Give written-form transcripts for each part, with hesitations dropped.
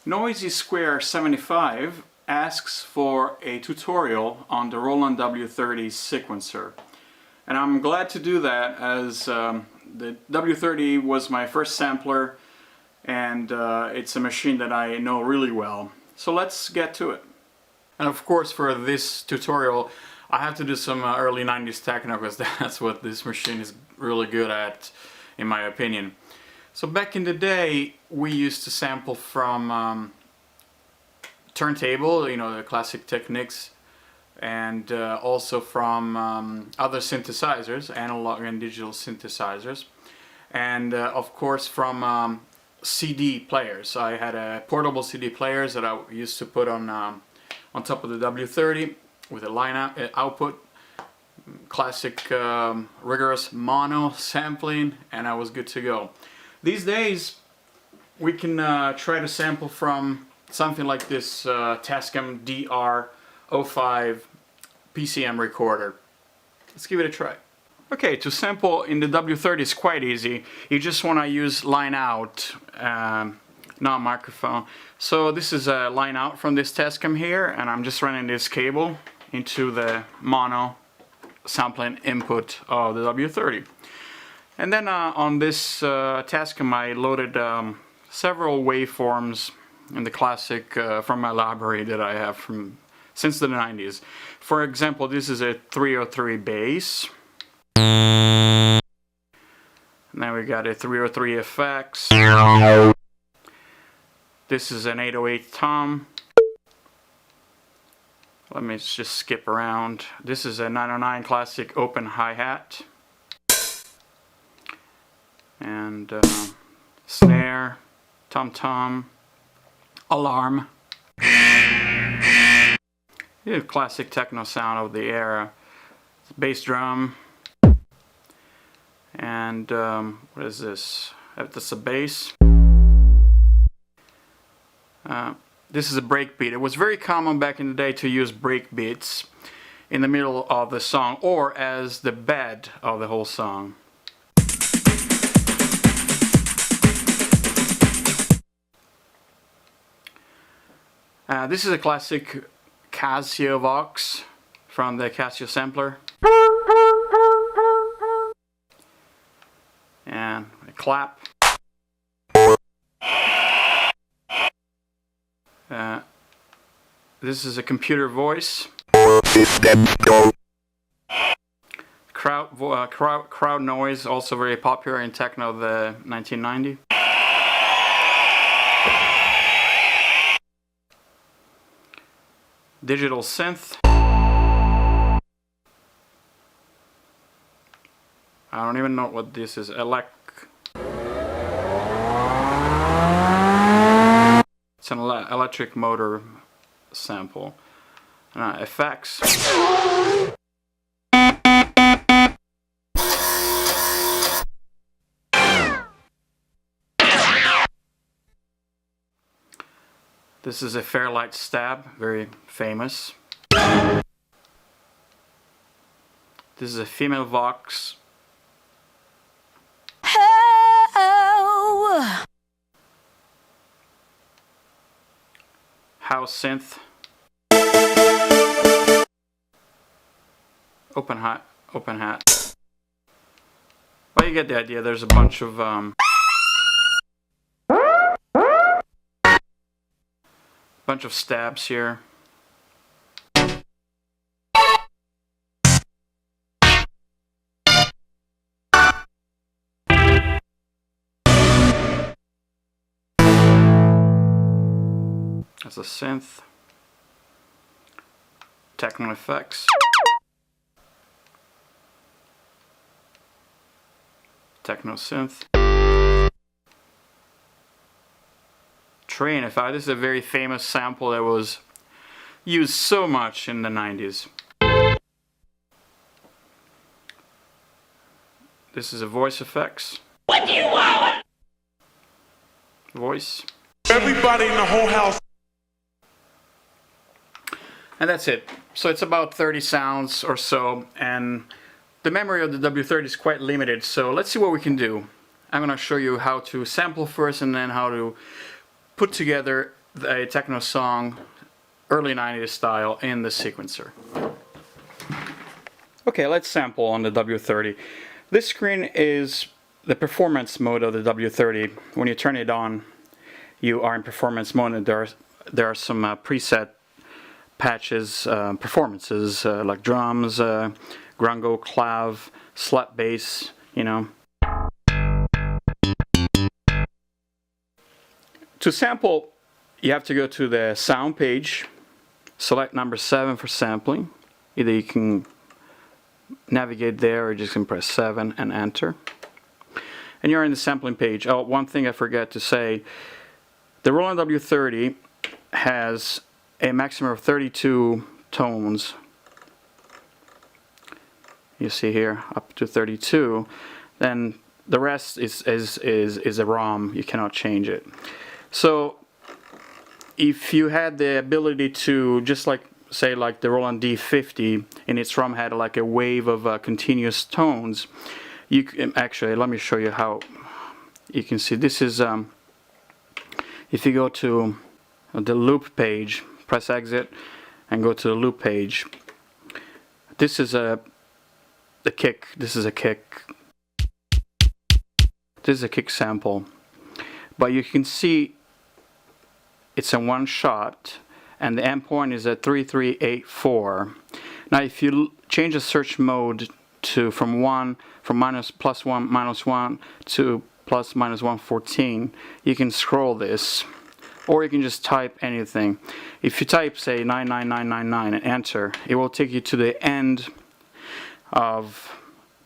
Noisy Square 75 asks for a tutorial on the Roland W-30 sequencer. And I'm glad to do that, as the W-30 was my first sampler, and it's a machine that I know really well. So let's get to it. And of course, for this tutorial I have to do some early 90s techno, because that's what this machine is really good at, in my opinion. So back in the day, we used to sample from turntable, you know, the classic techniques, and also from other synthesizers, analog and digital synthesizers, and of course from CD players. I had a portable CD players that I used to put on top of the W-30 with a line output, classic rigorous mono sampling, and I was good to go. These days we can try to sample from something like this Tascam DR05 PCM recorder. Let's give it a try. Okay, to sample in the W-30 is quite easy. You just want to use line out, not microphone. So this is a line out from this Tascam here, and I'm just running this cable into the mono sampling input of the W-30. And then on this Tascam I loaded several waveforms in the classic from my library that I have from since the 90s. For example, this is a 303 bass. And then we got a 303 effects. This is an 808 tom. Let me just skip around. This is a 909 classic open hi-hat. And snare, tom-tom, alarm. Yeah, classic techno sound of the era. Bass drum. And what is this? That's a bass. This is a breakbeat. It was very common back in the day to use breakbeats in the middle of the song, or as the bed of the whole song. This is a classic Casio Vox from the Casio sampler. And a clap. This is a computer voice. Crowd noise, also very popular in techno of the 1990. Digital synth. I don't even know what this is. It's an electric motor sample. Effects. This is a Fairlight stab, very famous. This is a female Vox. House synth. Open hat. Well, you get the idea. There's a bunch of stabs here. That's a synth. Techno effects. Techno synth. Train effect. This is a very famous sample that was used so much in the 90s. This is a voice effects. What do you want? Voice. Everybody in the whole house. And that's it. So it's about 30 sounds or so, and the memory of the W-30 is quite limited, so let's see what we can do. I'm going to show you how to sample first, and then how to put together a techno song, early 90s style, in the sequencer. Okay, let's sample on the W-30. This screen is the performance mode of the W-30. When you turn it on, you are in performance mode, and there are some preset patches, performances, like drums, grungo, clav, slap bass, you know. To sample, you have to go to the sound page, select number 7 for sampling. Either you can navigate there or just can press 7 and enter. And you're in the sampling page. Oh, one thing I forgot to say, the Roland W-30 has a maximum of 32 tones. You see here, up to 32. Then the rest is a ROM. You cannot change it. So if you had the ability to, just like say like the Roland D-50 in its ROM had like a wave of continuous tones, you can actually, let me show you how you can see. This is if you go to the loop page, press exit and go to the loop page. This is the kick. This is a kick. This is a kick sample, but you can see it's in one shot, and the endpoint is at 3384. Now, if you change the search mode to from +1 -1 to +/-114, you can scroll this, or you can just type anything. If you type, say, 99999 and enter, it will take you to the end of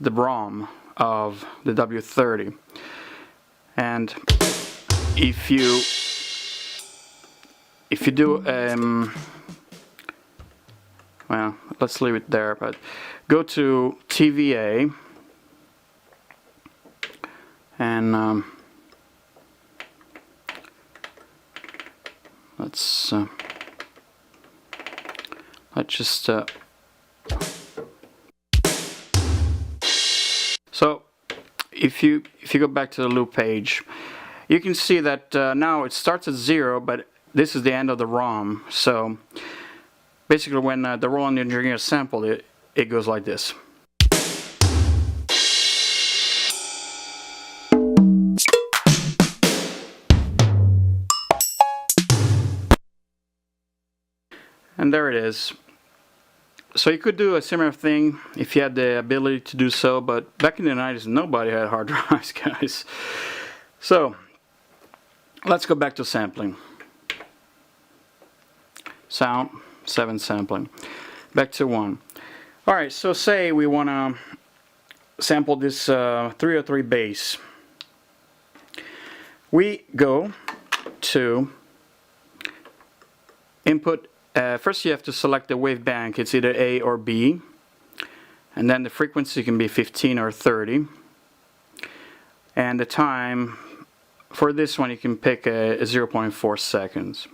the ROM of the W-30. And if you do, well, let's leave it there, but go to TVA and let's just so if you go back to the loop page, you can see that now it starts at 0, but this is the end of the ROM. So basically, when the Roland engineer sampled it, it goes like this. And there it is. So you could do a similar thing if you had the ability to do so, but back in the 90s, nobody had hard drives, guys. So let's go back to sampling. Sound 7 sampling. Back to 1. Alright, so say we want to sample this 303 bass. We go to input. First you have to select the wave bank. It's either A or B. And then the frequency can be 15 or 30. And the time, for this one you can pick a 0.4 seconds.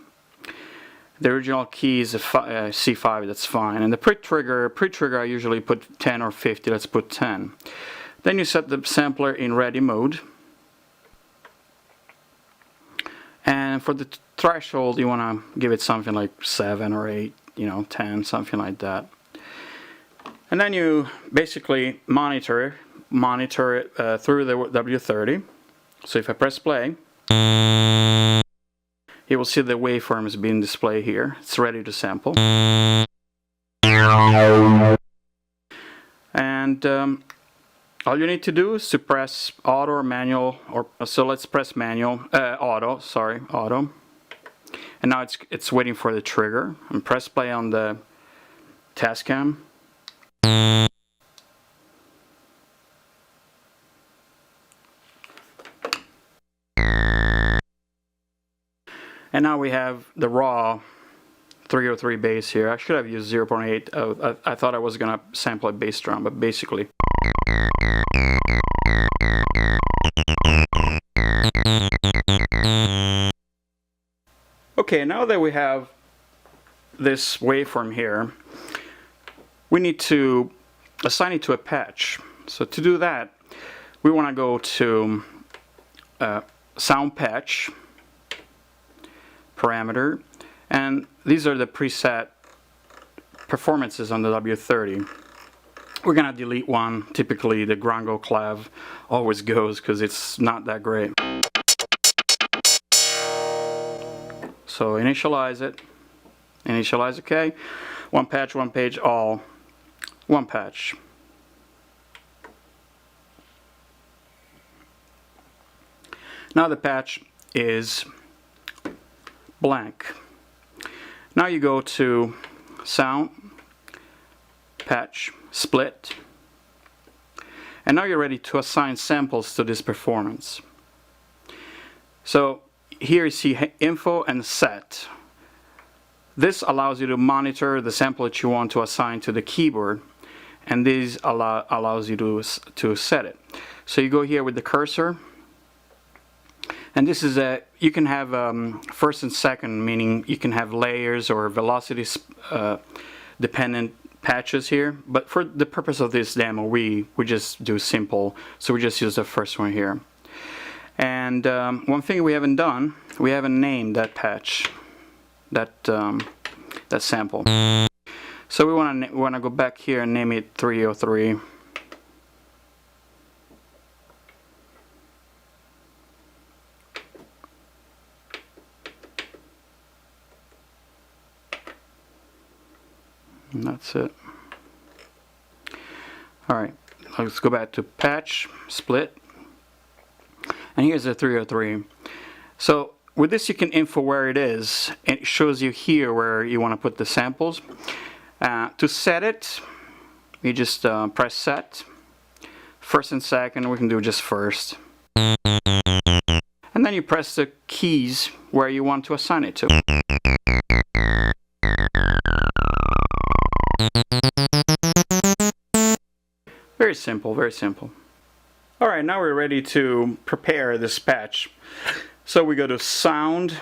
The original key is a C5, that's fine. And the pre-trigger I usually put 10 or 50, let's put 10. Then you set the sampler in ready mode. And for the threshold, you want to give it something like 7 or 8, 10, something like that. And then you basically monitor it through the W-30. So if I press play, you will see the waveforms being displayed here. It's ready to sample. And all you need to do is to press auto or manual, so let's press manual, auto. And now it's waiting for the trigger. And press play on the Tascam. And now we have the raw 303 bass here. I should have used 0.8. I thought I was going to sample a bass drum, but basically. Okay, now that we have this waveform here, we need to assign it to a patch. So to do that, we want to go to Sound Patch, parameter, and these are the preset performances on the W-30. We're gonna delete one. Typically the Grango clav always goes because it's not that great. So initialize it. Initialize, okay. One patch, one page, all. One patch. Now the patch is blank. Now you go to sound, patch, split, and now you're ready to assign samples to this performance. So here you see info and set. This allows you to monitor the sample that you want to assign to the keyboard, and this allows you to set it. So you go here with the cursor, and this is you can have first and second, meaning you can have layers or velocity dependent patches here, but for the purpose of this demo we just do simple, so we just use the first one here. And one thing we haven't done, we haven't named that patch, that sample. So we want to go back here and name it 303. And that's it. Alright, let's go back to patch, split, and here's the 303. So with this you can info where it is, and it shows you here where you want to put the samples. To set it, you just press set. First and second, we can do just first. And then you press the keys where you want to assign it to. Very simple, very simple. Alright, now we're ready to prepare this patch. So we go to sound,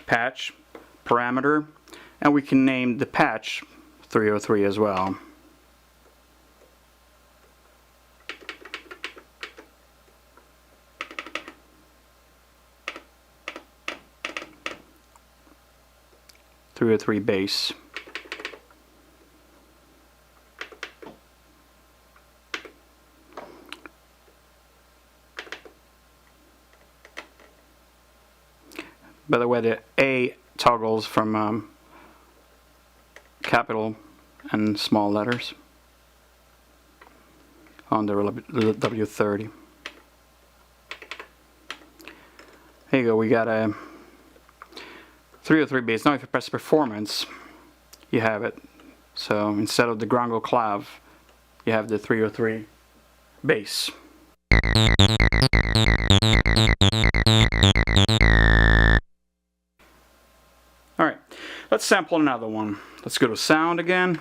patch, parameter, and we can name the patch 303 as well. .303 bass. By the way, the A toggles from capital and small letters on the W-30. There you go, we got a 303 bass. Now if you press performance, you have it. So instead of the Grango clav, you have the 303 bass. Alright, let's sample another one. Let's go to sound again.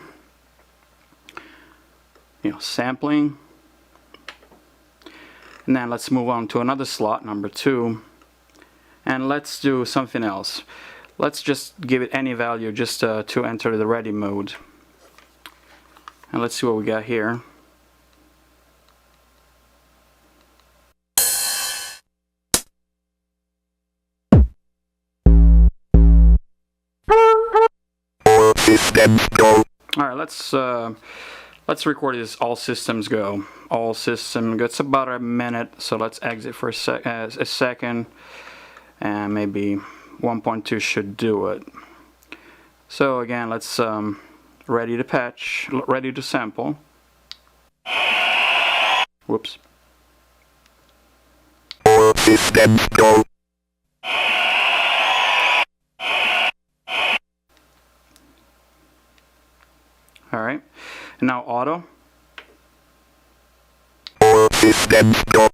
Sampling. And then let's move on to another slot, number 2. And let's do something else. Let's just give it any value just to enter the ready mode. And let's see what we got here. Alright, let's record this all systems go. All system go. It's about a minute, so let's exit for a second, and maybe 1.2 should do it. So again, let's ready to patch, ready to sample. Whoops. All systems go. Alright, and now auto. All systems go.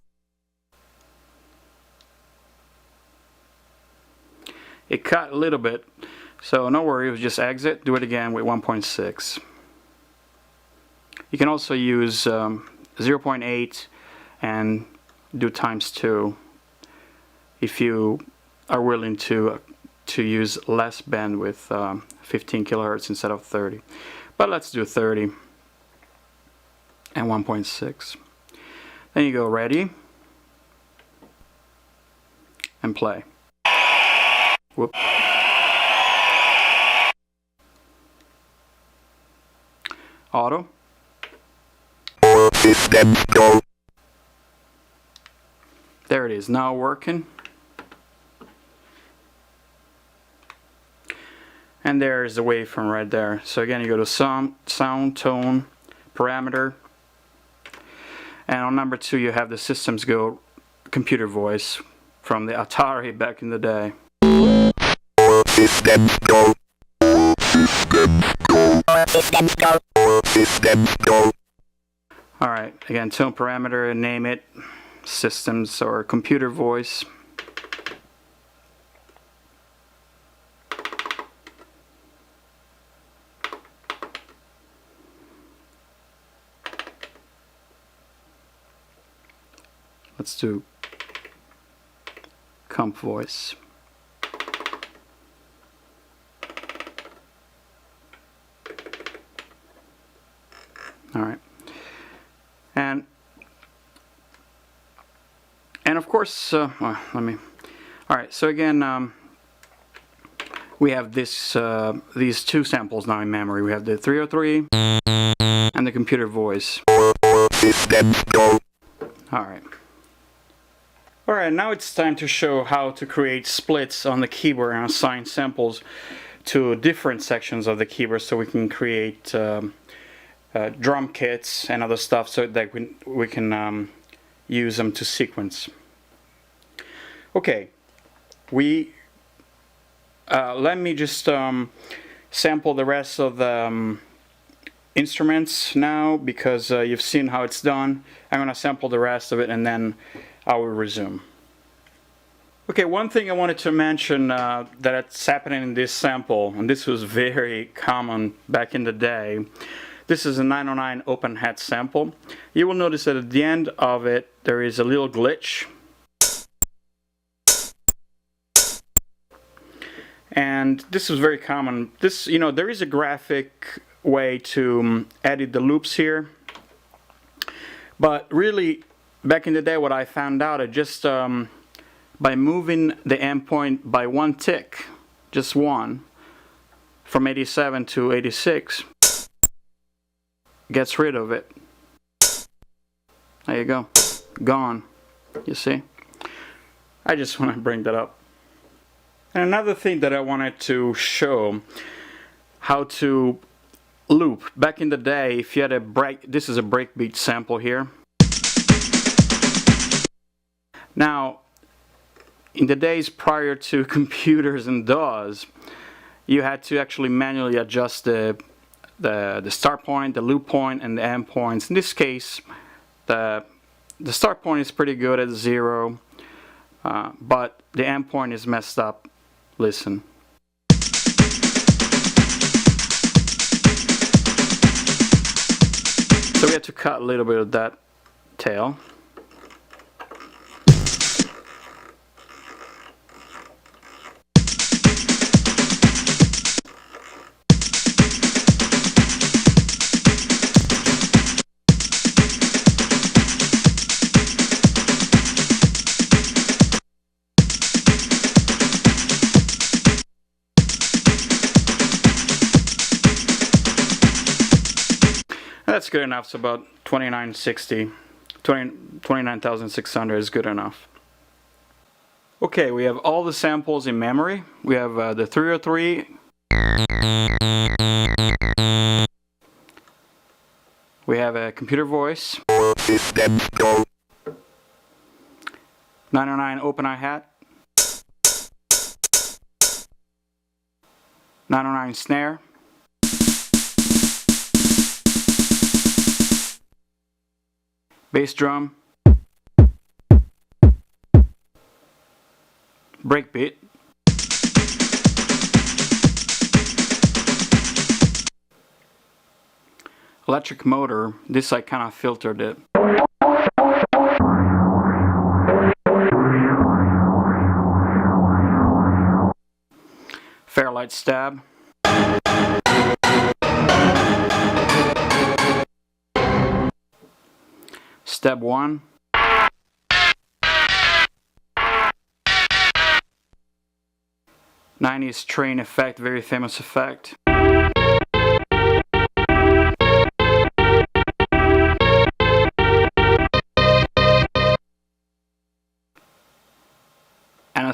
It cut a little bit, so no worries, just exit, do it again with 1.6. You can also use 0.8 and do ×2 if you are willing to use less bandwidth, 15 kilohertz instead of 30. But let's do 30 and 1.6. Then you go ready and play. Whoop. Auto. Systems go. There it is, now working. And there's the waveform right there. So again, you go to sound, tone, parameter. And on number 2, you have the systems go computer voice from the Atari back in the day. Systems go. Systems go. Systems go. Systems go. Alright, again, tone parameter, name it, systems or computer voice. Let's do comp voice. Alright. And of course, well, alright, so again, we have this, these 2 samples now in memory. We have the 303 and the computer voice. Systems go. Alright. Alright, now it's time to show how to create splits on the keyboard and assign samples to different sections of the keyboard so we can create drum kits and other stuff so that we can use them to sequence. Okay, let me just sample the rest of the instruments now, because you've seen how it's done. I'm going to sample the rest of it and then I will resume. Okay, one thing I wanted to mention that's happening in this sample, and this was very common back in the day. This is a 909 open hat sample. You will notice that at the end of it there is a little glitch. And this is very common. This, you know, there is a graphic way to edit the loops here. But really, back in the day, what I found out is just by moving the endpoint by 1 tick, just 1, from 87 to 86, gets rid of it. There you go. Gone. You see? I just want to bring that up. And another thing that I wanted to show, how to loop. Back in the day, if you had a break, this is a breakbeat sample here. Now, in the days prior to computers and DAWs, you had to actually manually adjust the start point, the loop point, and the end points. In this case, the start point is pretty good at 0, but the end point is messed up. Listen. So we have to cut a little bit of that tail. That's good enough. So about 29,600 is good enough. Okay, we have all the samples in memory. We have the 303. We have a computer voice. 909 open hi-hat. 909 snare. Bass drum, breakbeat, electric motor. This I kind of filtered it. Fairlight stab. Step 1. '90s train effect, very famous effect.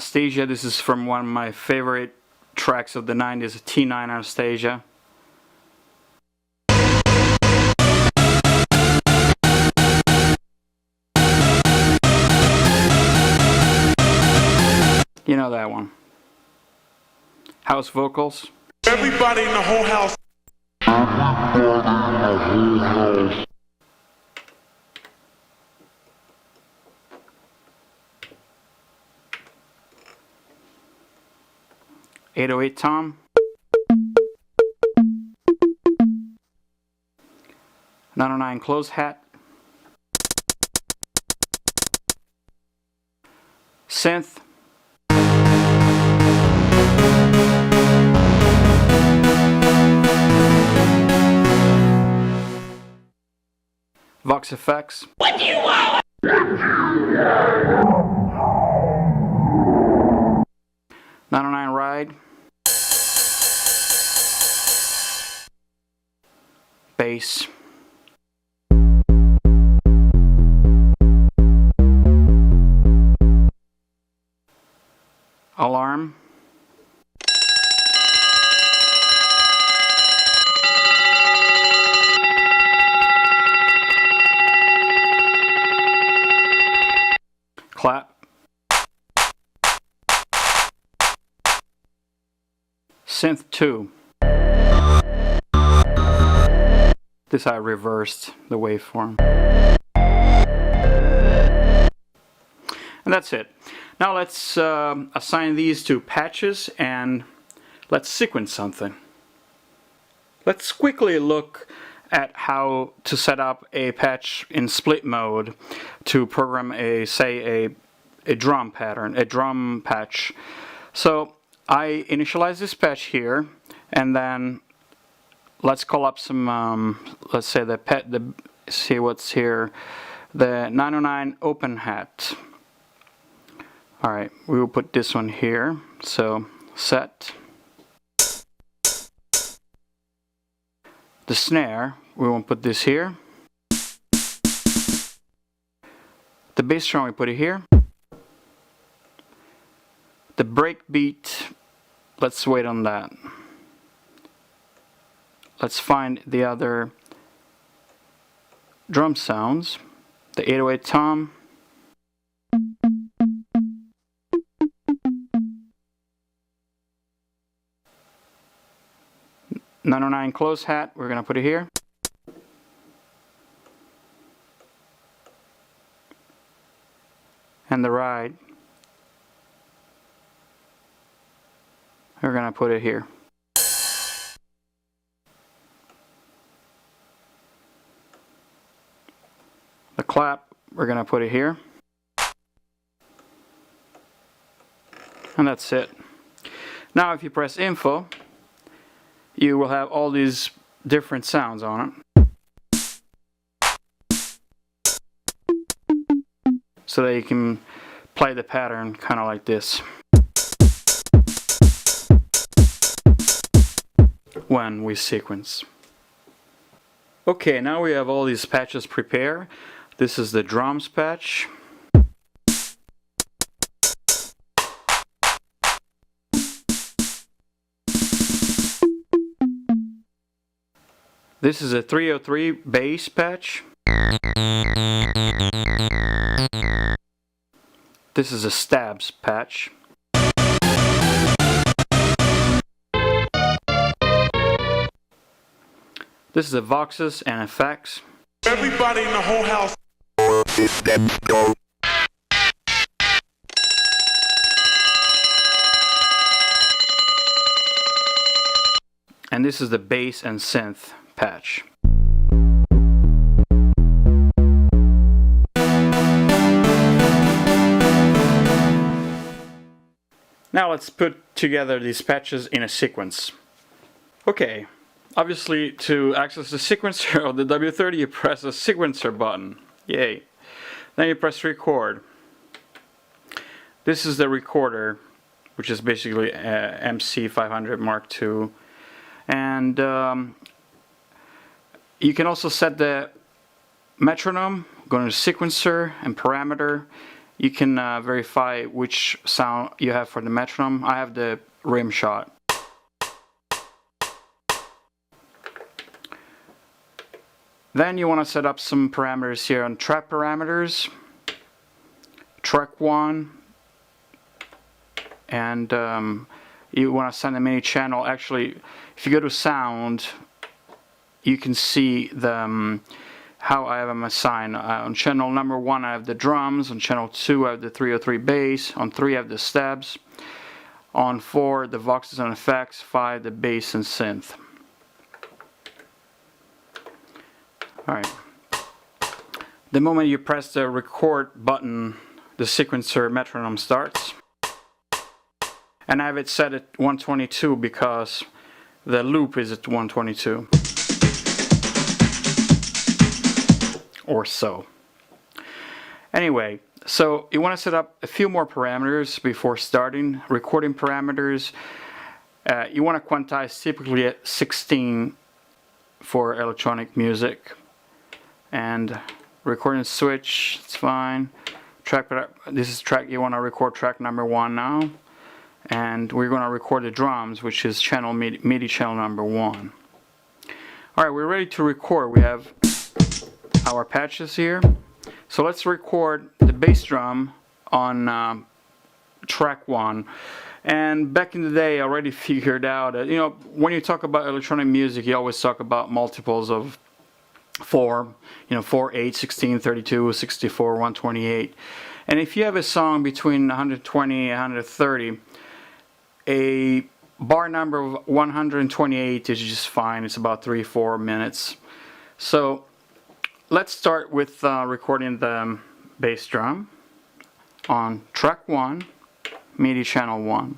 Anastasia. This is from one of my favorite tracks of the 90s, T9 Anastasia. You know that one. House vocals. Everybody in the whole house. 808 tom. 909 close hat. Synth. Vox effects. What do you want? 909 ride. Bass. Alarm. Clap. Synth 2. This I reversed the waveform. And that's it. Now let's assign these to patches and let's sequence something. Let's quickly look at how to set up a patch in split mode to program a drum pattern, a drum patch. So I initialize this patch here, and then let's call up some, let's say see what's here, the 909 open hat. Alright, we will put this one here. So set. The snare, we won't put this here. The bass drum, we put it here. The breakbeat, let's wait on that. Let's find the other drum sounds. The 808 tom. .909 close hat, we're gonna put it here. And the ride, we're gonna put it here. The clap, we're gonna put it here. And that's it. Now if you press info, you will have all these different sounds on it. So that you can play the pattern kind of like this when we sequence. Okay, now we have all these patches prepared. This is the drums patch. This is a 303 bass patch. This is a stabs patch. This is the voxes and effects. Everybody in the whole house. Systems go. And this is the bass and synth patch. Now let's put together these patches in a sequence. Okay, obviously to access the sequencer of the W-30 you press the sequencer button. Yay. Then you press record. This is the recorder, which is basically MC500 Mark II. And you can also set the metronome, go to sequencer and parameter. you can verify which sound you have for the metronome. I have the rim shot. Then you want to set up some parameters here on track parameters, track 1, and you want to send a MIDI channel. Actually, if you go to sound, you can see the how I have them assigned. On channel number 1 I have the drums, on channel 2 I have the 303 bass, on 3 I have the stabs, on 4 the voxes and effects, 5 the bass and synth. Alright. The moment you press the record button, the sequencer metronome starts. And I have it set at 122 because the loop is at 122. Or so. Anyway, so you want to set up a few more parameters before starting. Recording parameters. You want to quantize typically at 16 for electronic music. And recording switch, it's fine. Track, this is track, you want to record track number 1 now. And we're going to record the drums, which is channel MIDI channel number 1. Alright, we're ready to record. We have our patches here. So let's record the bass drum on track 1. And back in the day I already figured out that, you know, when you talk about electronic music, you always talk about multiples of 4, you know, 4, 8, 16, 32, 64, 128. And if you have a song between 120 and 130, a bar number of 128 is just fine. It's about 3-4 minutes. So let's start with recording the bass drum on track 1, MIDI channel 1.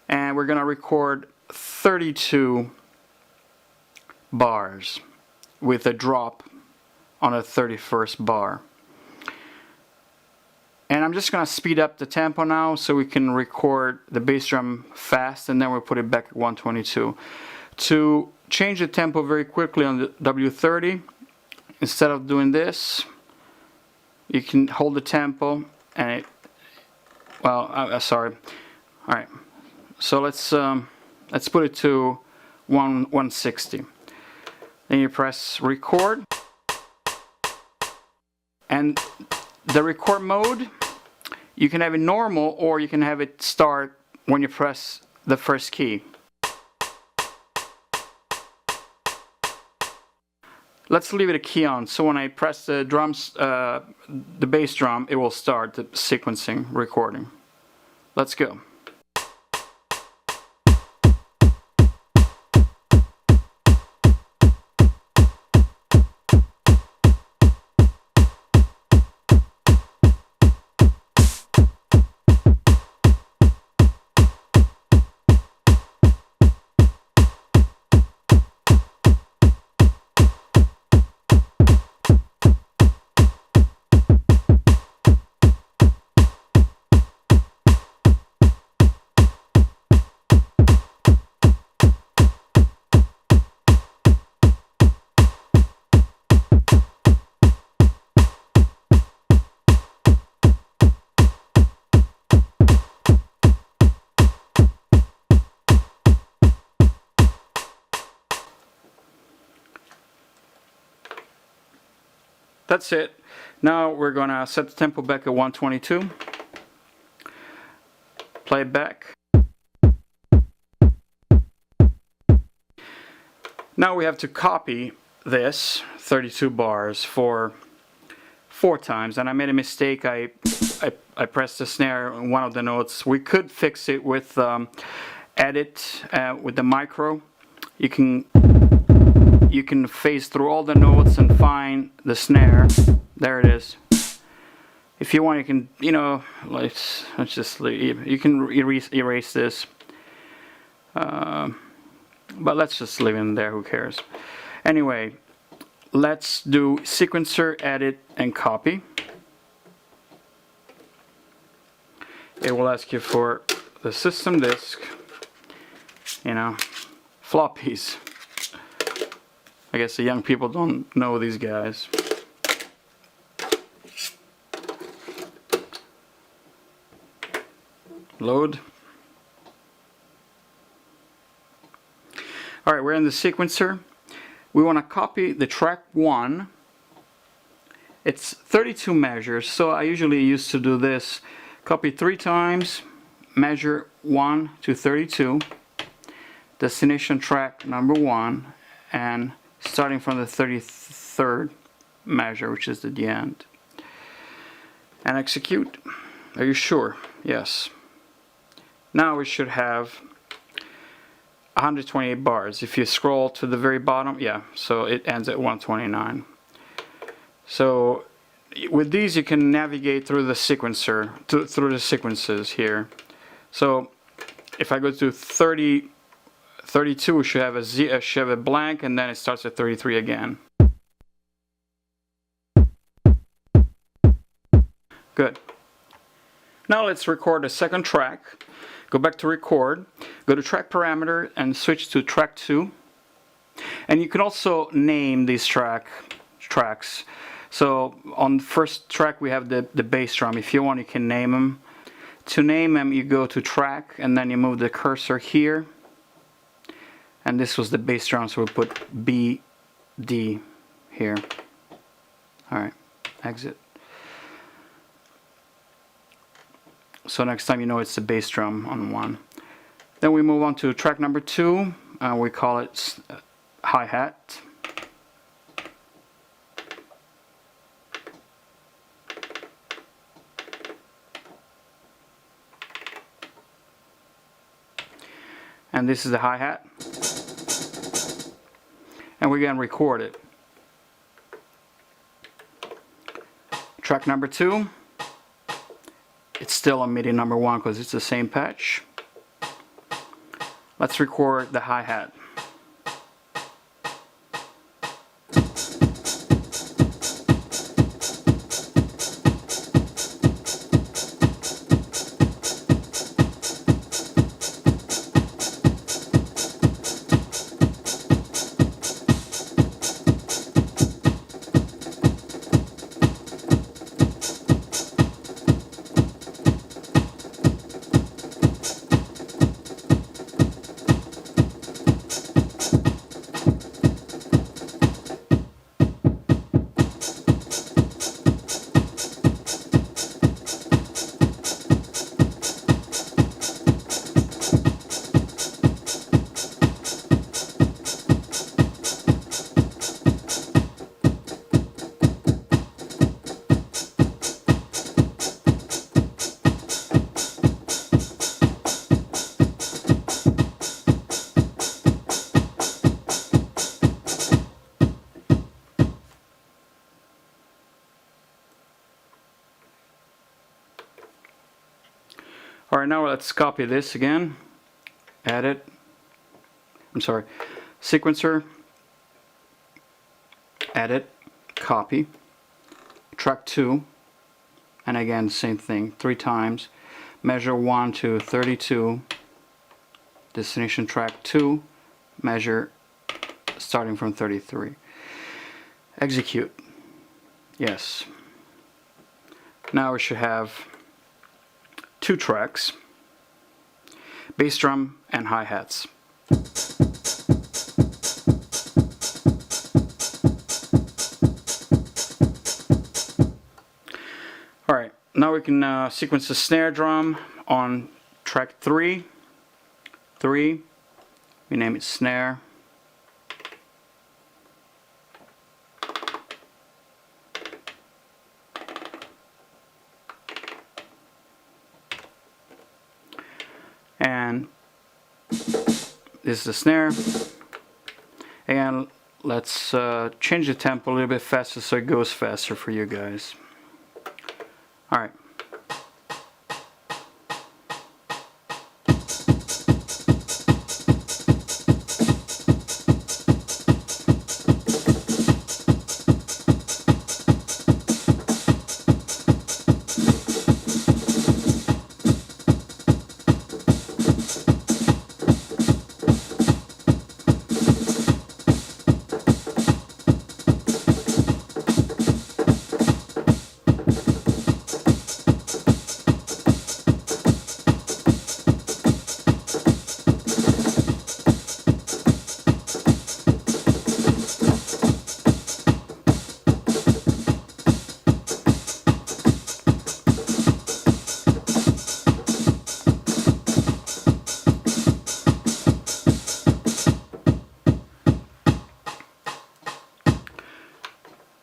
And we're going to record 32 bars with a drop on a 31st bar. And I'm just going to speed up the tempo now so we can record the bass drum fast, and then we'll put it back at 122. To change the tempo very quickly on the W-30, instead of doing this, you can hold the tempo and it, well, sorry. Alright, so let's put it to 160. Then you press record, and the record mode, you can have it normal or you can have it start when you press the first key. Let's leave it a key on, so when I press the drums, the bass drum, it will start the sequencing recording. Let's go. That's it. Now we're gonna set the tempo back at 122. Play it back. Now we have to copy this 32 bars for 4 times, and I made a mistake. I pressed the snare on one of the notes. We could fix it with edit with the micro. You can phase through all the notes and find the snare. There it is. If you want, you can, you know, let's just leave. You can erase this, but let's just leave it in there. Who cares? Anyway, let's do sequencer, edit, and copy. It will ask you for the system disk, you know, floppies. I guess the young people don't know these guys. Load. Alright, we're in the sequencer. We want to copy the track 1. It's 32 measures, so I usually used to do this. Copy 3 times, measure 1 to 32, destination track number 1, and starting from the 33rd measure, which is at the end. And execute. Are you sure? Yes. Now we should have 128 bars. If you scroll to the very bottom, yeah, so it ends at 129. So with these you can navigate through the sequencer, through the sequences here. So if I go to 32, we should have a blank, and then it starts at 33 again. Good. Now let's record a second track. Go back to record, go to track parameter and switch to track 2. And you can also name these tracks. So on the first track we have the bass drum. If you want, you can name them. To name them, you go to track and then you move the cursor here. And this was the bass drum, so we'll put B, D here. Alright, exit. So next time you know it's the bass drum on 1. Then we move on to track number 2. We call it hi-hat. And this is the hi-hat. And we're going to record it. Track number 2. It's still on MIDI number 1 because it's the same patch. Let's record the hi-hat. Alright, now let's copy this again. Edit. Sequencer. Edit. Copy. Track 2. And again, same thing. 3 times. Measure 1 to 32. Destination track 2. Measure starting from 33. Execute. Yes. Now we should have 2 tracks, bass drum and hi-hats. Alright, now we can sequence the snare drum on track 3. We name it snare. And this is the snare. And let's change the tempo a little bit faster so it goes faster for you guys. Alright.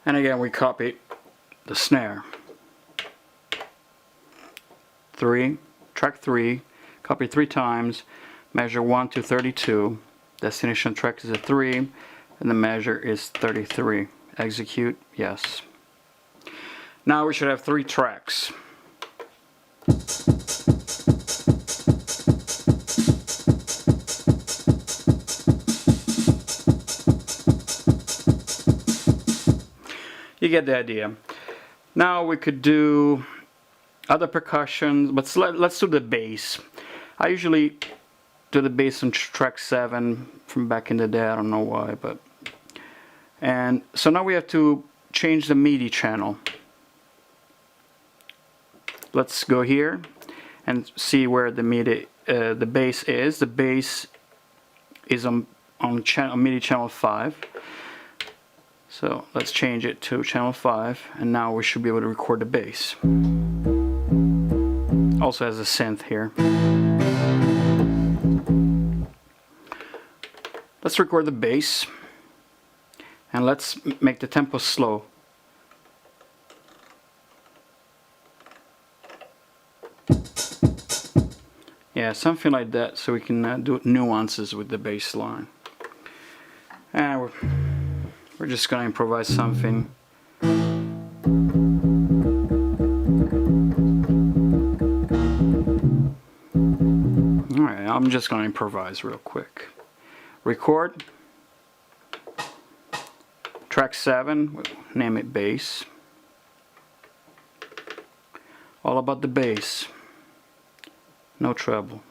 And again, we copy the snare. 3, track 3, copy 3 times, measure 1 to 32. Destination track is a 3, and the measure is 33. Execute, yes. Now we should have 3 tracks. You get the idea. Now we could do other percussion, but let's do the bass. I usually do the bass on track 7 from back in the day. I don't know why, but and so now we have to change the MIDI channel. Let's go here and see where the MIDI, the bass is. The bass is on MIDI channel 5. So let's change it to channel 5, and now we should be able to record the bass. Also has a synth here. Let's record the bass, and let's make the tempo slow. Yeah, something like that, so we can do nuances with the bass line. And we're just gonna improvise something. Alright, I'm just gonna improvise real quick. Record. Track 7, we'll name it bass. All about the bass. No treble.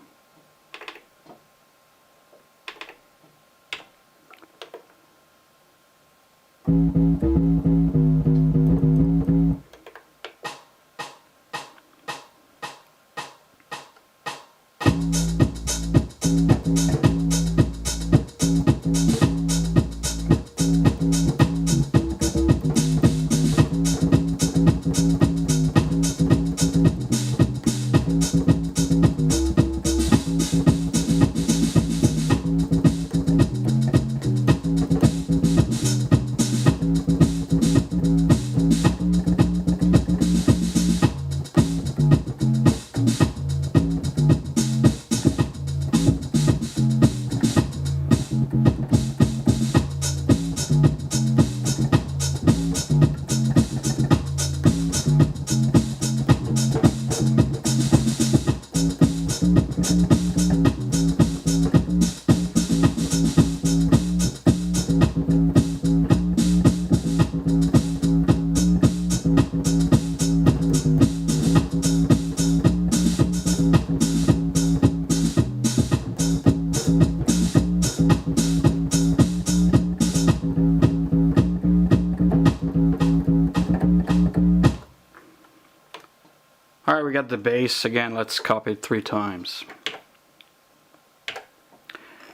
Alright, we got the bass. Again, let's copy it 3 times.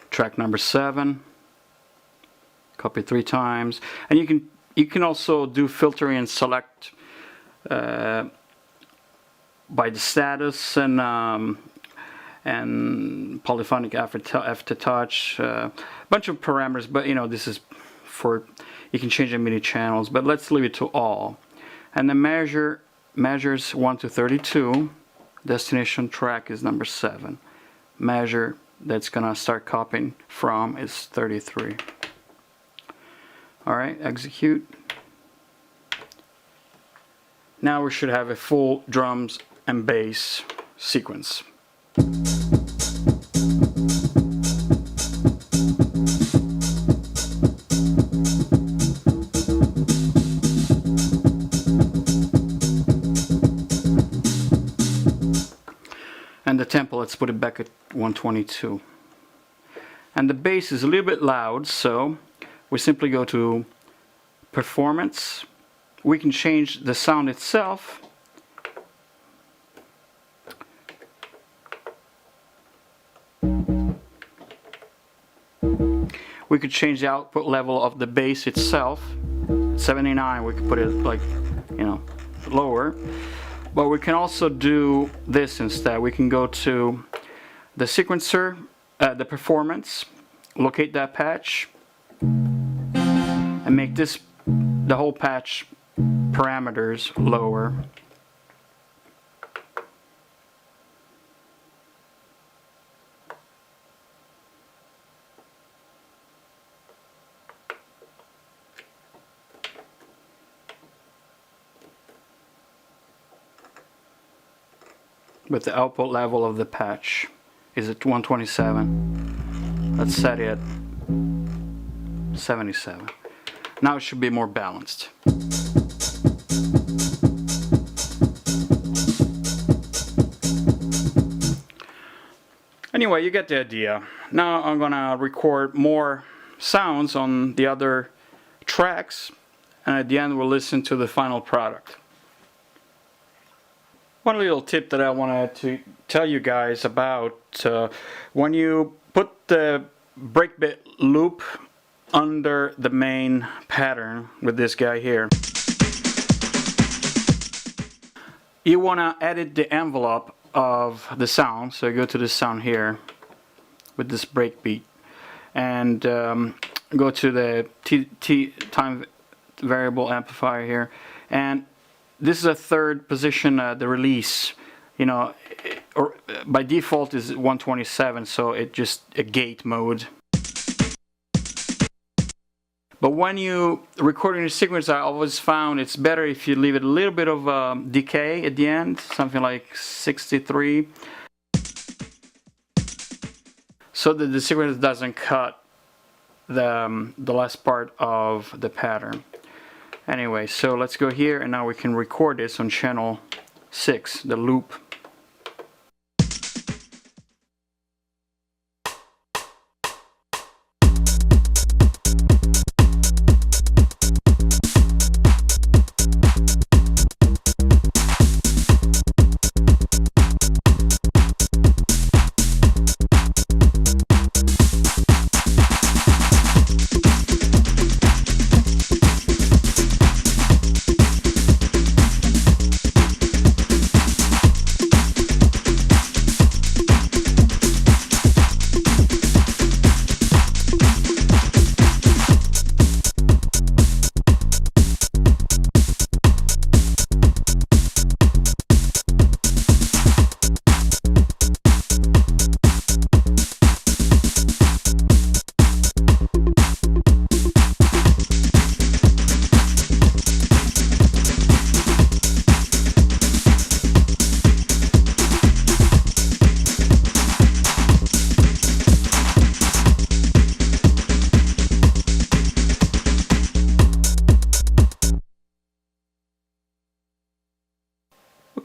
Track number 7. Copy 3 times. And you can also do filtering and select by the status and polyphonic aftertouch, a bunch of parameters, but you know, this is for, you can change the MIDI channels, but let's leave it to all. And the measures 1 to 32. Destination track is number 7. Measure that's gonna start copying from is 33. Alright, execute. Now we should have a full drums and bass sequence. And the tempo, let's put it back at 122. And the bass is a little bit loud, so we simply go to performance. We can change the sound itself. We could change the output level of the bass itself. 79, we could put it like, you know, lower. But we can also do this instead. We can go to the sequencer, the performance, locate that patch, and make this the whole patch parameters lower. But the output level of the patch is at 127. Let's set it at 77. Now it should be more balanced. Anyway, you get the idea. Now I'm gonna record more sounds on the other tracks, and at the end we'll listen to the final product. One little tip that I wanted to tell you guys about, when you put the breakbeat loop under the main pattern with this guy here, you want to edit the envelope of the sound. So you go to the sound here with this breakbeat and go to the time variable amplifier here, and this is a third position, the release, you know, or by default is 127, so it just a gate mode. But when you recording a sequence, I always found it's better if you leave it a little bit of decay at the end, something like 63, so that the sequence doesn't cut the last part of the pattern. Anyway, so let's go here, and now we can record this on channel 6, the loop.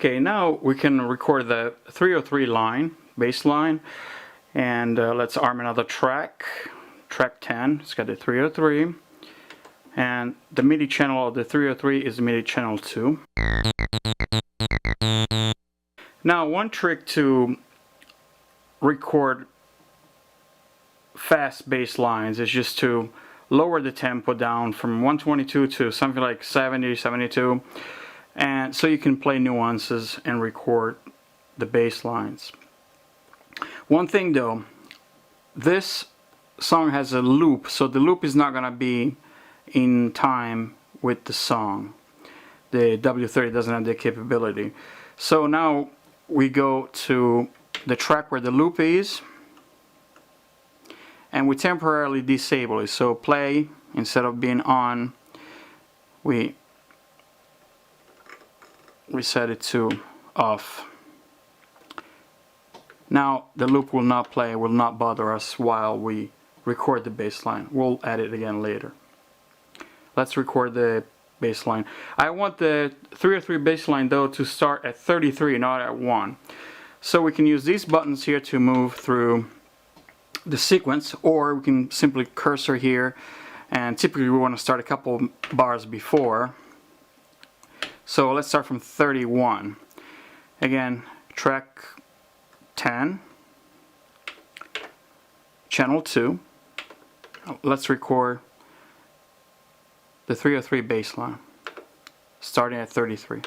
Okay, now we can record the 303 line, bass line, and let's arm another track, track 10. It's got the 303, and the MIDI channel of the 303 is MIDI channel 2. Now, one trick to record fast bass lines is just to lower the tempo down from 122 to something like 70, 72. And so you can play nuances and record the bass lines. One thing though, this song has a loop, so the loop is not gonna be in time with the song. The W-30 doesn't have the capability. So now we go to the track where the loop is, and we temporarily disable it. So play, instead of being on, we reset it to off. Now the loop will not play, will not bother us while we record the bass line. We'll add it again later. Let's record the bass line. I want the 303 bass line though to start at 33, not at 1. So we can use these buttons here to move through the sequence, or we can simply cursor here, and typically we want to start a couple bars before. So let's start from 31. Again, track 10, channel 2. Let's record the 303 bass line, starting at 33.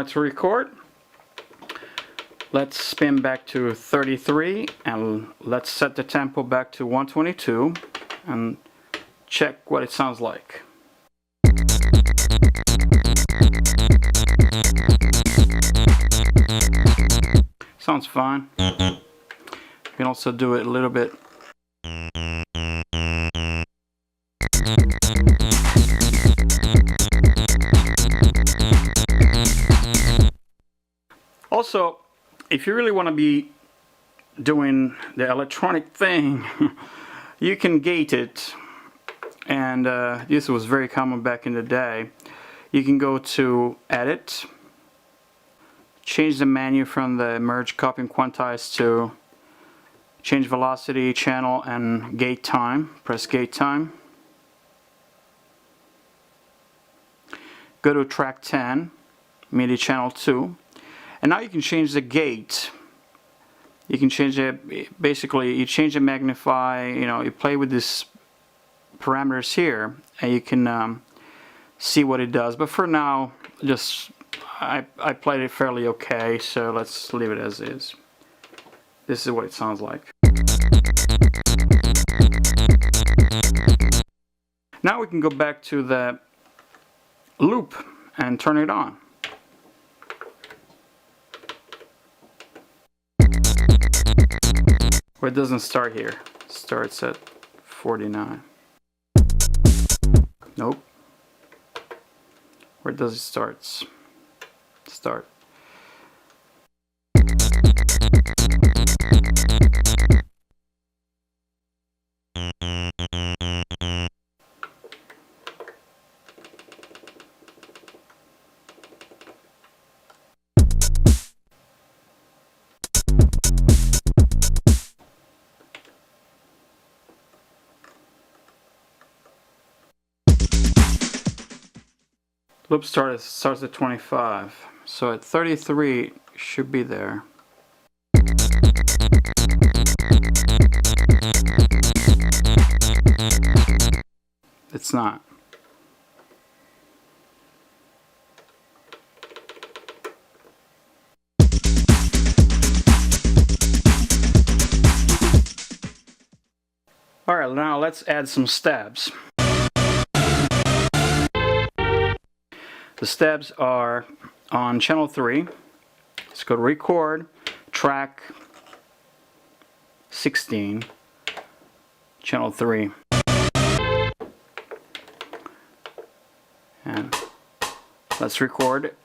started to record. Let's spin back to 33 and let's set the tempo back to 122 and check what it sounds like. Sounds fine. You can also do it a little bit. Also, if you really want to be doing the electronic thing, you can gate it, and this was very common back in the day. You can go to Edit, change the menu from the Merge, Copy, and Quantize to change velocity, channel, and gate time. Press gate time. Go to track 10, MIDI channel 2. And now you can change the gate. You can change it, basically you change the magnify, you know, you play with these parameters here and you can see what it does. But for now, just I played it fairly okay, so let's leave it as is. This is what it sounds like. Now we can go back to the loop and turn it on. Well, it doesn't start here. It starts at 49. Nope. Where does it start? Start. Loop starts at 25, so at 33 should be there. It's not. Alright, now let's add some stabs. The stabs are on channel 3. Let's go to record, track 16, channel 3. And let's record it.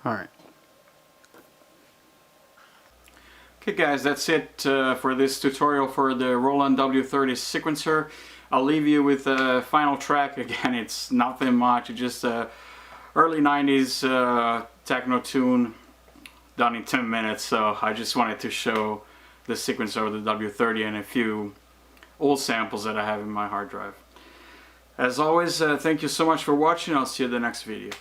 Alright. Okay guys, that's it for this tutorial for the Roland W-30 sequencer. I'll leave you with a final track. Again, it's nothing much, it's just a early 90s techno tune done in 10 minutes. So I just wanted to show the sequencer of the W-30 and a few old samples that I have in my hard drive. As always, thank you so much for watching. I'll see you in the next video.